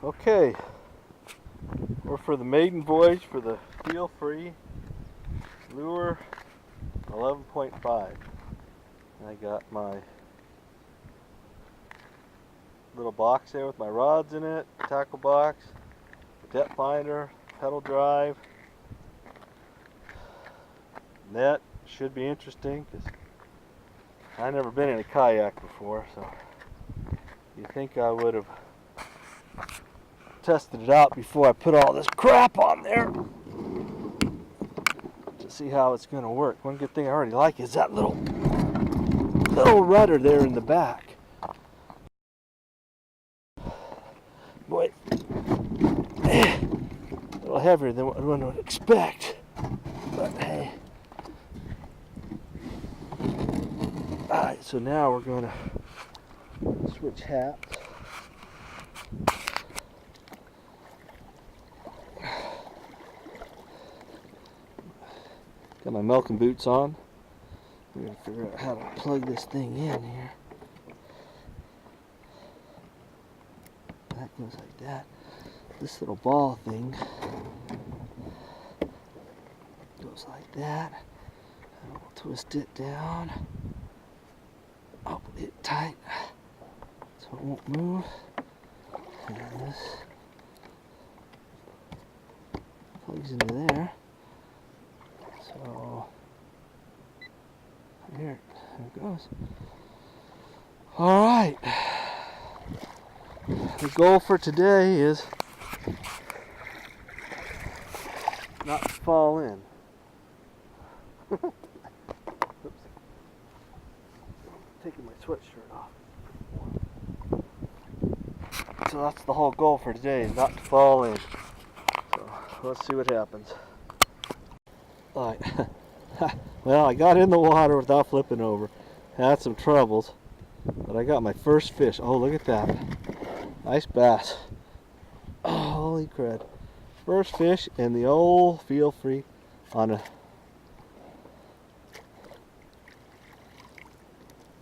Okay, we're for the maiden voyage for the Feelfree lure 11.5. I got my little box there with my rods in it, tackle box, depth finder, pedal drive, net. Should be interesting because I've never been in a kayak before, so you think I would have tested it out before I put all this crap on there to see how it's going to work. One good thing I already like is that little rudder there in the back. Boy, a little heavier than what one would expect, but hey. Alright, so now we're going to switch hats. Got my milking boots on. We're going to figure out how to plug this thing in here. That goes like that. This little ball thing goes like that. And we'll twist it down. Oh, it tight so it won't move. And this plugs into there. So there it goes. All right. The goal for today is not to fall in. Oops. Taking my sweatshirt off. So that's the whole goal for today, is not to fall in. So let's see what happens. Alright. Well, I got in the water without flipping over. Had some troubles, but I got my first fish. Oh, look at that. Nice bass. Oh, holy crud. First fish in the old Feelfree on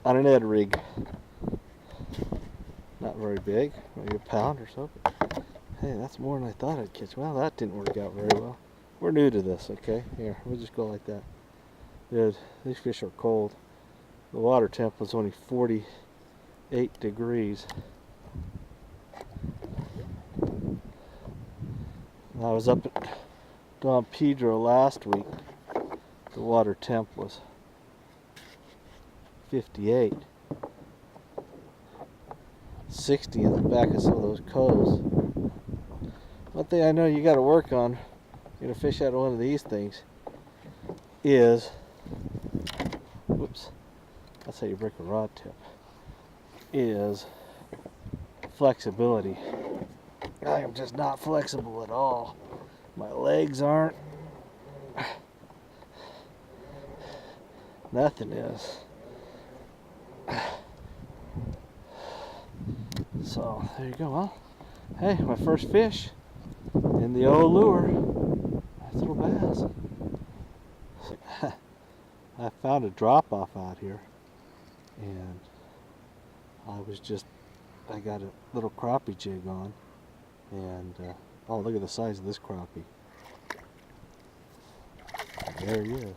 an Ed rig. Not very big, maybe a pound or so. Hey, that's more than I thought I'd catch. Well, that didn't work out very well. We're new to this, okay? Here, we'll just go like that. Good. These fish are cold. The water temp was only 48 degrees. I was up at Don Pedro last week. The water temp was 58. 60 in the back of some of those coves. One thing I know you got to work on, get a fish out of one of these things, is, whoops, that's how you break a rod tip, is flexibility. I am just not flexible at all. My legs aren't. Nothing is. So there you go. Well, hey, my first fish in the old lure. Nice little bass. I found a drop off out here, and I got a little crappie jig on, and oh, look at the size of this crappie. There he is.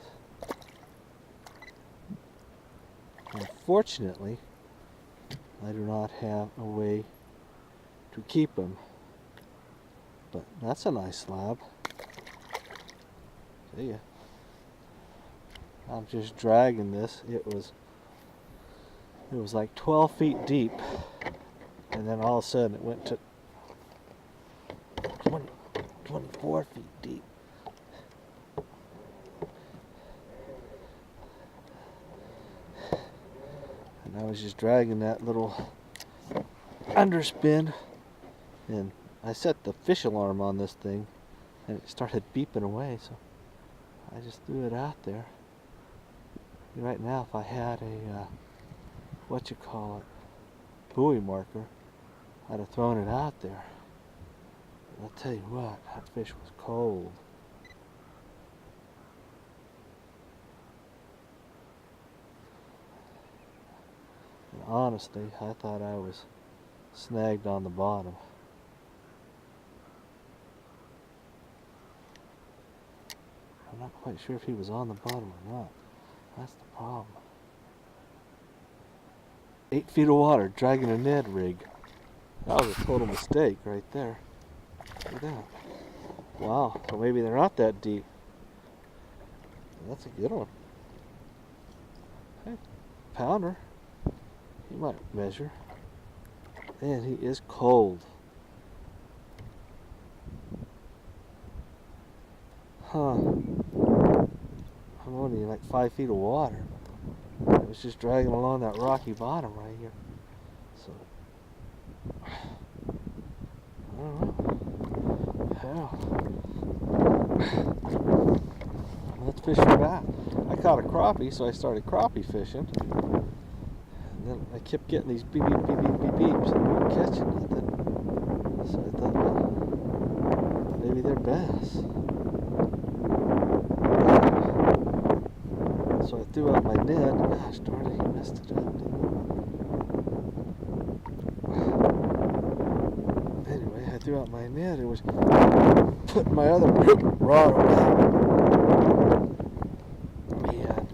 Unfortunately, I do not have a way to keep him, but that's a nice slab. See ya. I'm just dragging this. It was like 12 feet deep, and then all of a sudden it went to 24 feet deep. And I was just dragging that little underspin, and I set the fish alarm on this thing, and it started beeping away, so I just threw it out there. Right now, if I had a buoy marker, I'd have thrown it out there. But I'll tell you what, that fish was cold. And honestly, I thought I was snagged on the bottom. I'm not quite sure if he was on the bottom or not. That's the problem. 8 feet of water, dragging a Ned rig. That was a total mistake right there. Look at that. Wow, so maybe they're not that deep. That's a good one. Hey, pounder. He might measure. And he is cold. Huh. I'm only in like 5 feet of water. It was just dragging along that rocky bottom right here. So, I don't know. Hell. Let's fish for that. I caught a crappie, so I started crappie fishing. And then I kept getting these beep beep beep beep beep beeps and I wasn't catching nothing. So I thought, well, maybe they're bass. So I threw out my net. Gosh darn it, he messed it up, didn't he? Anyway, I threw out my net. It was putting my other rod away. And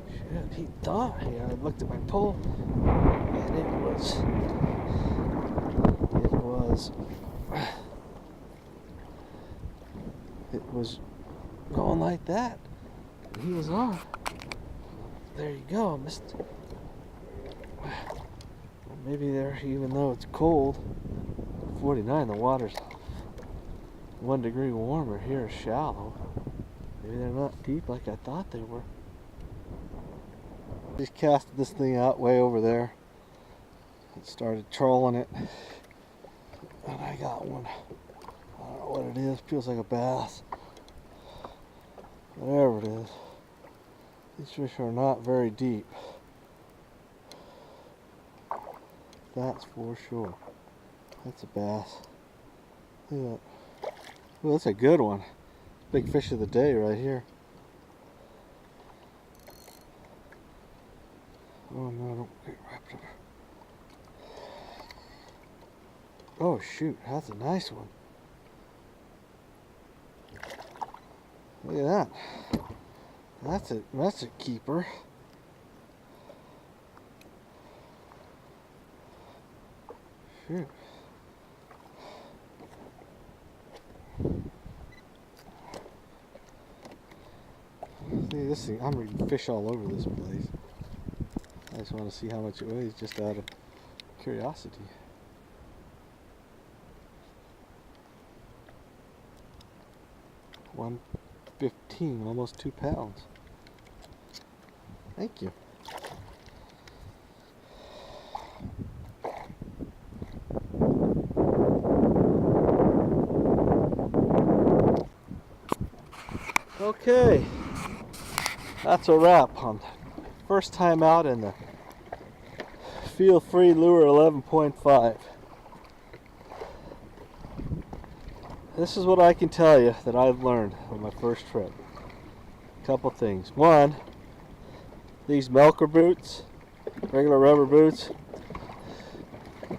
shit, he thought. Yeah, I looked at my pole, and it was going like that. And he was on. There you go, missed. Maybe there, even though it's cold, 49, the water's 1 degree warmer. Here is shallow. Maybe they're not deep like I thought they were. Just casted this thing out way over there and started trolling it. And I got one. I don't know what it is. Feels like a bass. Whatever it is. These fish are not very deep. That's for sure. That's a bass. Look at that. Well, that's a good one. Big fish of the day right here. Oh no, don't get wrapped up. Oh shoot, that's a nice one. Look at that. That's a keeper. Shoot. See this thing, I'm reading fish all over this place. I just want to see how much it weighs just out of curiosity. $1.15, almost 2 pounds. Thank you. Okay, that's a wrap on the first time out in the Feelfree Lure 11.5. This is what I can tell you that I've learned on my first trip. A couple things. One, these Melker boots, regular rubber boots,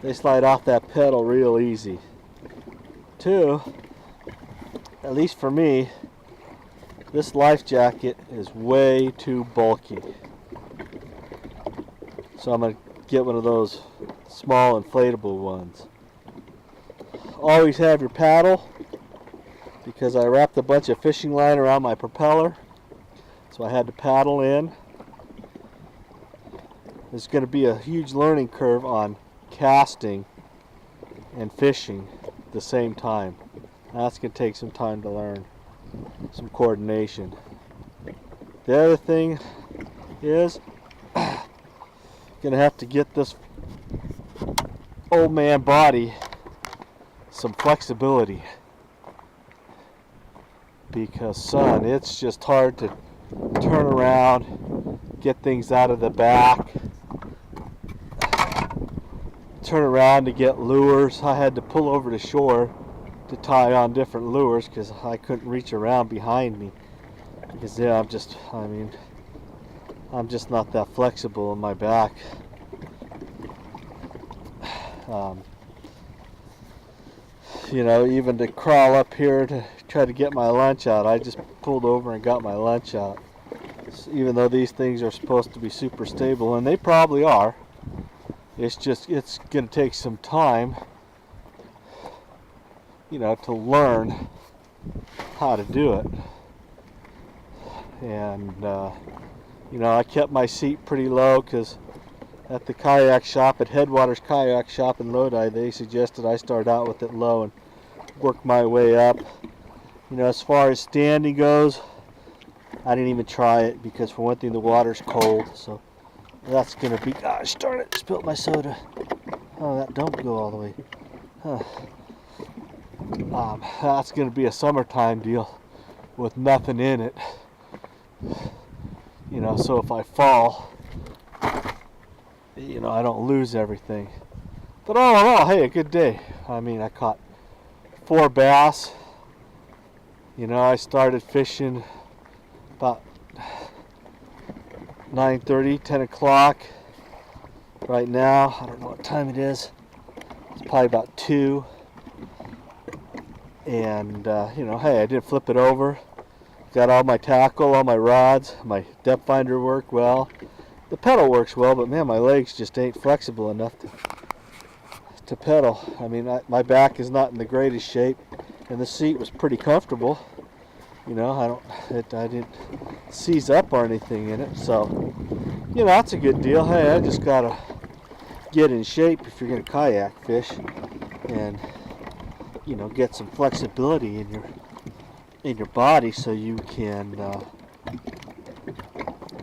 they slide off that pedal real easy. Two, at least for me, this life jacket is way too bulky. So I'm going to get one of those small inflatable ones. Always have your paddle, because I wrapped a bunch of fishing line around my propeller, so I had to paddle in. There's going to be a huge learning curve on casting and fishing at the same time. That's going to take some time to learn, some coordination. The other thing is going to have to get this old man body some flexibility, because son, it's just hard to turn around, get things out of the back, turn around to get lures. I had to pull over to shore to tie on different lures because I couldn't reach around behind me, because yeah, I'm just not that flexible in my back. You know, even to crawl up here to tried to get my lunch out. I just pulled over and got my lunch out. Even though these things are supposed to be super stable, and they probably are, it's going to take some time, you know, to learn how to do it. And you know, I kept my seat pretty low because at the kayak shop, at Headwaters Kayak Shop in Lodi, they suggested I start out with it low and work my way up. You know, as far as standing goes, I didn't even try it because, for one thing, the water's cold, so that's going to be, gosh darn it, spilt my soda. Oh, that don't go all the way. Huh. That's going to be a summertime deal with nothing in it. You know, so if I fall, you know, I don't lose everything. But all in all, hey, a good day. I mean, I caught 4 bass. You know, I started fishing about 9:30, 10 o'clock. Right now, I don't know what time it is. It's probably about 2. And, you know, hey, I didn't flip it over. Got all my tackle, all my rods, my depth finder worked well. The pedal works well, but man, my legs just ain't flexible enough to pedal. I mean, my back is not in the greatest shape, and the seat was pretty comfortable. You know, I didn't seize up or anything in it, so, you know, that's a good deal. Hey, I just gotta get in shape if you're gonna kayak fish, and, you know, get some flexibility in your body so you can,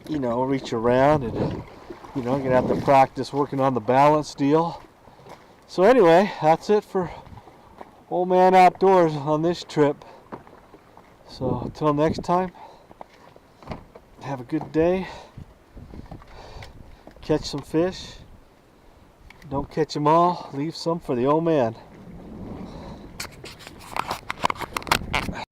you know, reach around, and, you know, you're gonna have to practice working on the balance deal. So anyway, that's it for Old Man Outdoors on this trip. So until next time, have a good day. Catch some fish. Don't catch them all. Leave some for the old man.